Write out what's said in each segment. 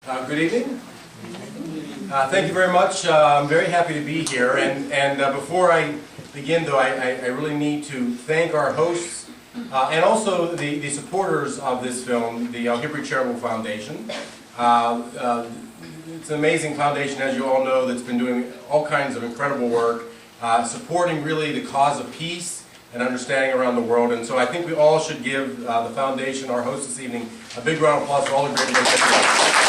Good evening. Thank you very much. I'm very happy to be here. And before I begin, though, I really need to thank our hosts and also the supporters of this film, the El-Hibri Charitable Foundation. It's an amazing foundation, as you all know, that's been doing all kinds of incredible work, supporting really the cause of peace and understanding around the world. And so I think we all should give the foundation, our host this evening, a big round of applause for all the great work that they do.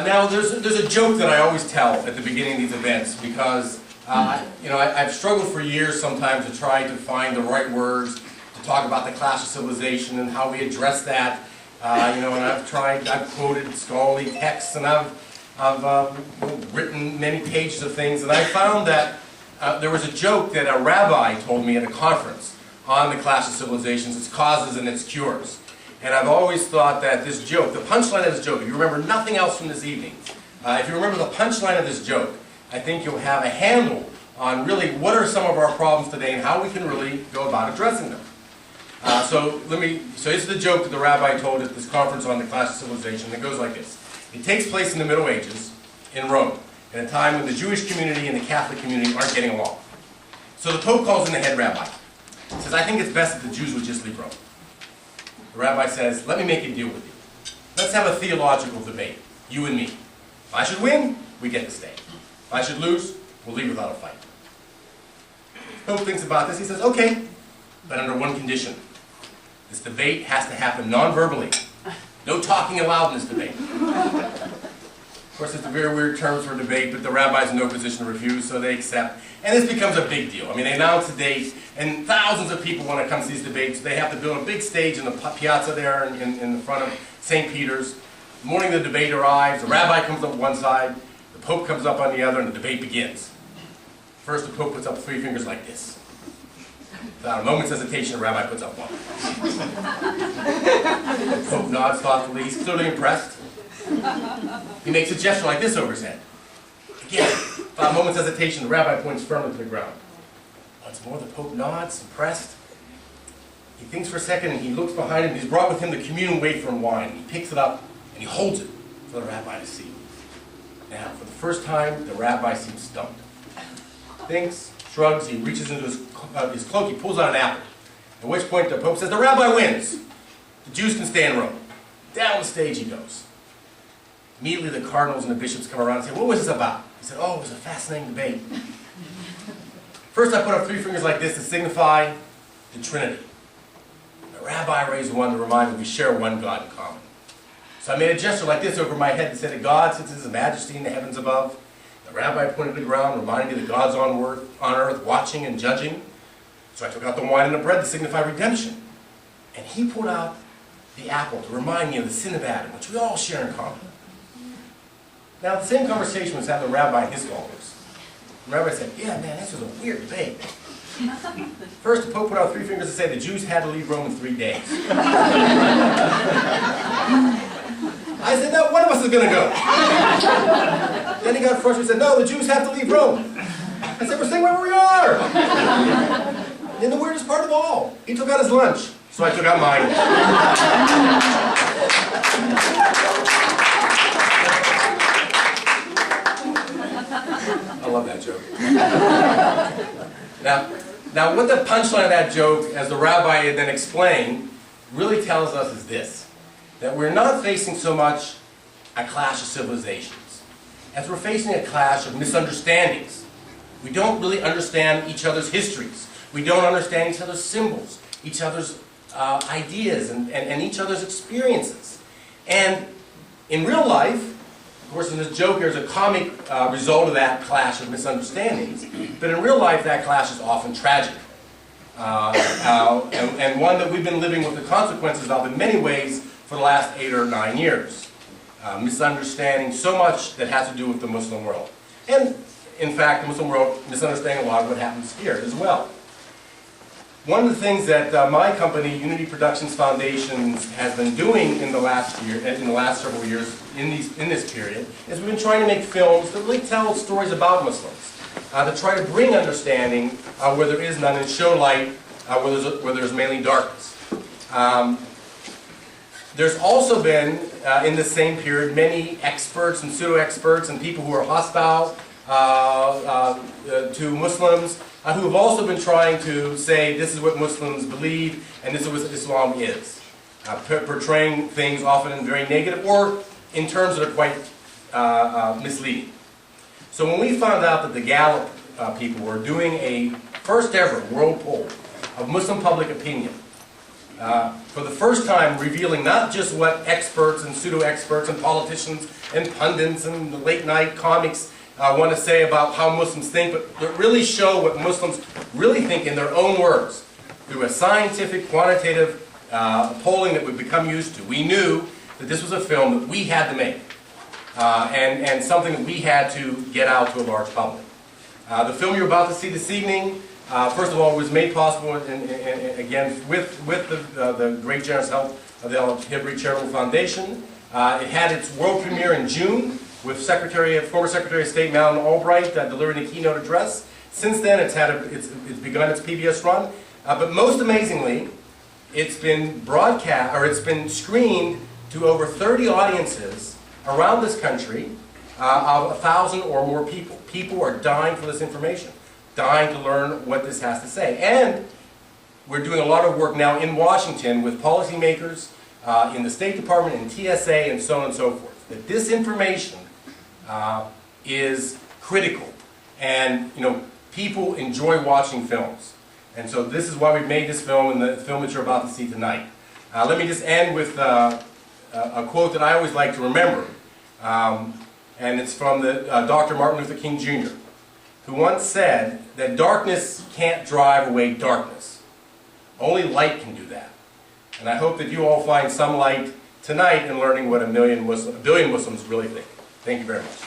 Now, there's a joke that I always tell at the beginning of these events because, I've struggled for years sometimes to try to find the right words to talk about the clash of civilization and how we address that. And I've quoted scholarly texts and I've written many pages of things, and I found that there was a joke that a rabbi told me at a conference on the clash of civilizations, its causes and its cures. And I've always thought that this joke, the punchline of this joke, if you remember nothing else from this evening, if you remember the punchline of this joke, I think you'll have a handle on really what are some of our problems today and how we can really go about addressing them. So this is the joke that the rabbi told at this conference on the clash of civilization. It goes like this. It takes place in the Middle Ages in Rome, at a time when the Jewish community and the Catholic community aren't getting along. So the Pope calls in the head rabbi. He says, I think it's best that the Jews would just leave Rome. The rabbi says, let me make a deal with you. Let's have a theological debate, you and me. If I should win, we get to stay. If I should lose, we'll leave without a fight. The Pope thinks about this. He says, okay, but under one condition. This debate has to happen non-verbally. No talking aloud in this debate. Of course, it's a very weird terms for debate, but the rabbi's in no position to refuse, so they accept. And this becomes a big deal. I mean, they announce the date, and thousands of people want to come to these debates. They have to build a big stage in the piazza there in the front of St. Peter's. The morning the debate arrives, the rabbi comes up one side, the Pope comes up on the other, and the debate begins. First, the Pope puts up 3 fingers like this. Without a moment's hesitation, the rabbi puts up 1. The Pope nods thoughtfully. He's clearly impressed. He makes a gesture like this over his head. Again, without a moment's hesitation, the rabbi points firmly to the ground. Once more, the Pope nods, impressed. He thinks for a second, and he looks behind him. He's brought with him the communion wafer and wine. He picks it up, and he holds it for the rabbi to see. Now, for the first time, the rabbi seems stumped. Thinks, shrugs, he reaches into his cloak, he pulls out an apple. At which point, the Pope says, the rabbi wins. The Jews can stay in Rome. Down the stage he goes. Immediately the cardinals and the bishops come around and say, what was this about? He said, oh, it was a fascinating debate. First I put up 3 fingers like this to signify the Trinity. The rabbi raised 1 to remind me we share one God in common. So I made a gesture like this over my head and said that God sits in his majesty in the heavens above. The rabbi pointed to the ground, reminding me that God's on earth watching and judging. So I took out the wine and the bread to signify redemption. And he pulled out the apple to remind me of the sin of Adam, which we all share in common. Now, the same conversation was had with the rabbi and his followers. The rabbi said, yeah, man, this was a weird debate. First, the Pope put out 3 fingers to say the Jews had to leave Rome in 3 days. I said, no, one of us is going to go. Then he got frustrated and said, no, the Jews have to leave Rome. I said, we're staying where we are. And then the weirdest part of all, he took out his lunch, so I took out mine. I love that joke. Now, what the punchline of that joke, as the rabbi had then explained, really tells us is this, that we're not facing so much a clash of civilizations, as we're facing a clash of misunderstandings. We don't really understand each other's histories. We don't understand each other's symbols, each other's ideas, and each other's experiences. And in real life, of course, in this joke, there's a comic result of that clash of misunderstandings. But in real life, that clash is often tragic. And one that we've been living with the consequences of in many ways for the last 8 or 9 years. Misunderstanding so much that has to do with the Muslim world. And, in fact, the Muslim world misunderstanding a lot of what happens here as well. One of the things that my company, Unity Productions Foundations, has been doing in the last several years, in this period, is we've been trying to make films that really tell stories about Muslims, to try to bring understanding where there is none and show light where there's mainly darkness. There's also been, in the same period, many experts and pseudo-experts and people who are hostile to Muslims, who have also been trying to say this is what Muslims believe and this is what Islam is, portraying things often in very negative or in terms that are quite misleading. So when we found out that the Gallup people were doing a first ever world poll of Muslim public opinion, for the first time revealing not just what experts and pseudo-experts and politicians and pundits and the late night comics want to say about how Muslims think, but to really show what Muslims really think in their own words through a scientific, quantitative polling that we've become used to. We knew that this was a film that we had to make and something that we had to get out to a large public. The film you're about to see this evening, first of all, was made possible, again, with the great generous help of the El-Hibri Charitable Foundation. It had its world premiere in June with former Secretary of State Madeleine Albright delivering the keynote address. Since then, it's begun its PBS run. But most amazingly, it's been broadcast, or it's been screened to over 30 audiences around this country of 1,000 or more people. People are dying for this information, dying to learn what this has to say. And we're doing a lot of work now in Washington with policymakers in the State Department and TSA and so on and so forth, that this information is critical. And people enjoy watching films. And so this is why we made this film and the film that you're about to see tonight. Let me just end with a quote that I always like to remember. And it's from Dr. Martin Luther King Jr., who once said that darkness can't drive away darkness. Only light can do that. And I hope that you all find some light tonight in learning what a billion Muslims really think. Thank you very much.